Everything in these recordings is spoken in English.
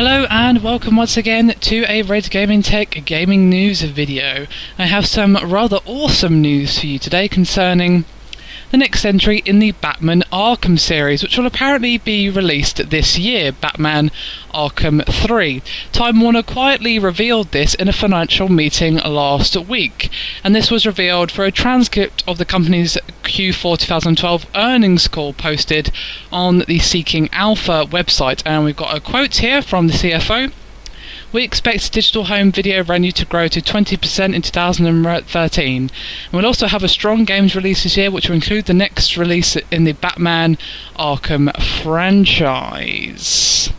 Hello and welcome once again to a Red Gaming Tech gaming news video. I have some rather awesome news for you today concerning the next entry in the Batman Arkham series, which will apparently be released this year, Batman Arkham 3. Time Warner quietly revealed this in a financial meeting last week, and this was revealed for a transcript of the company's Q4 2012 earnings call posted on the Seeking Alpha website, and we've got a quote here from the CFO. We expect digital home video revenue to grow to 20% in 2013. And we'll also have a strong games release this year, which will include the next release in the Batman Arkham franchise.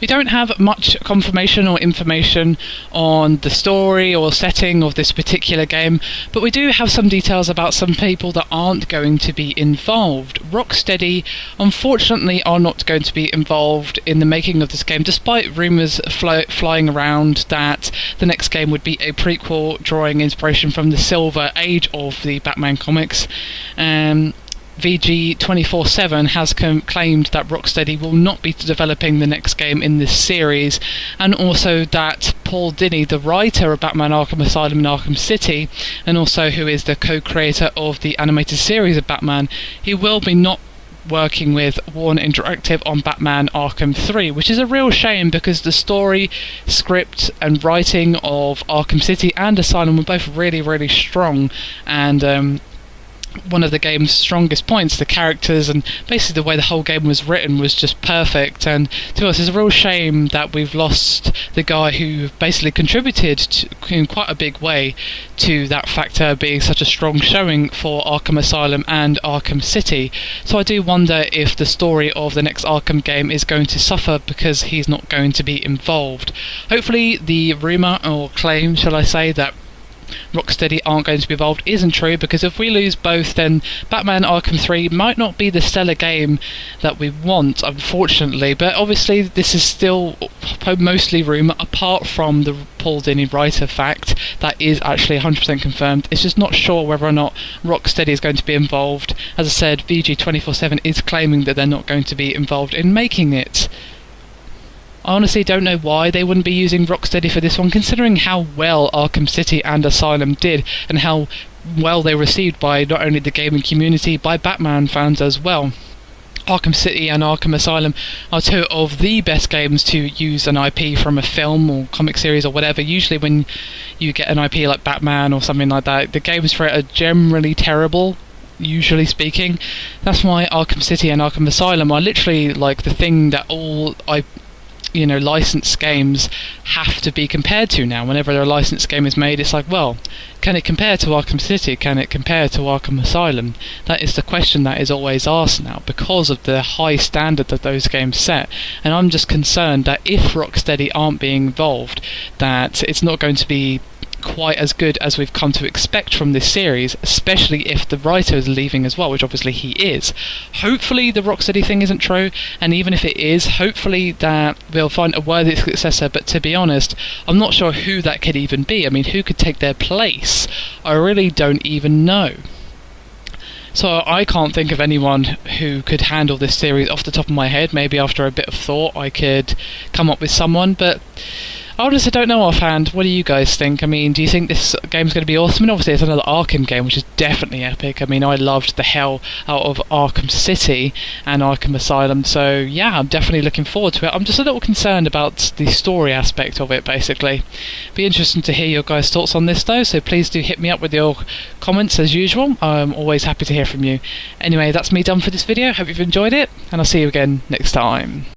We don't have much confirmation or information on the story or setting of this particular game, but we do have some details about some people that aren't going to be involved. Rocksteady, unfortunately, are not going to be involved in the making of this game, despite rumours flying around that the next game would be a prequel drawing inspiration from the Silver Age of the Batman comics. VG 24/7 has claimed that Rocksteady will not be developing the next game in this series, and also that Paul Dini, the writer of Batman Arkham Asylum and Arkham City, and also who is the co-creator of the animated series of Batman, he will be not working with Warner Interactive on Batman Arkham 3, which is a real shame because the story, script and writing of Arkham City and Asylum were both really strong, and one of the game's strongest points, the characters and basically the way the whole game was written, was just perfect. And to us, it's a real shame that we've lost the guy who basically contributed in quite a big way to that factor being such a strong showing for Arkham Asylum and Arkham City. So I do wonder if the story of the next Arkham game is going to suffer because he's not going to be involved. Hopefully the rumour or claim, shall I say, that Rocksteady aren't going to be involved isn't true, because if we lose both, then Batman Arkham 3 might not be the stellar game that we want, unfortunately. But obviously this is still mostly rumour, apart from the Paul Dini writer fact that is actually 100% confirmed. It's just not sure whether or not Rocksteady is going to be involved. As I said, VG 24/7 is claiming that they're not going to be involved in making it. I honestly don't know why they wouldn't be using Rocksteady for this one, considering how well Arkham City and Asylum did, and how well they were received by not only the gaming community, by Batman fans as well. Arkham City and Arkham Asylum are two of the best games to use an IP from a film or comic series or whatever. Usually when you get an IP like Batman or something like that, the games for it are generally terrible, usually speaking. That's why Arkham City and Arkham Asylum are literally like the thing that all licensed games have to be compared to now. Whenever a licensed game is made, it's like, well, can it compare to Arkham City? Can it compare to Arkham Asylum? That is the question that is always asked now, because of the high standard that those games set. And I'm just concerned that if Rocksteady aren't being involved, that it's not going to be quite as good as we've come to expect from this series, especially if the writer is leaving as well, which obviously he is. Hopefully the Rocksteady thing isn't true, and even if it is, hopefully that we'll find a worthy successor. But to be honest, I'm not sure who that could even be. I mean, who could take their place? I really don't even know. So I can't think of anyone who could handle this series off the top of my head. Maybe after a bit of thought I could come up with someone, but I honestly don't know offhand. What do you guys think? I mean, do you think this game's going to be awesome? And obviously it's another Arkham game, which is definitely epic. I mean, I loved the hell out of Arkham City and Arkham Asylum, so yeah, I'm definitely looking forward to it. I'm just a little concerned about the story aspect of it, basically. Be interesting to hear your guys' thoughts on this though, so please do hit me up with your comments as usual. I'm always happy to hear from you. Anyway, that's me done for this video. Hope you've enjoyed it, and I'll see you again next time.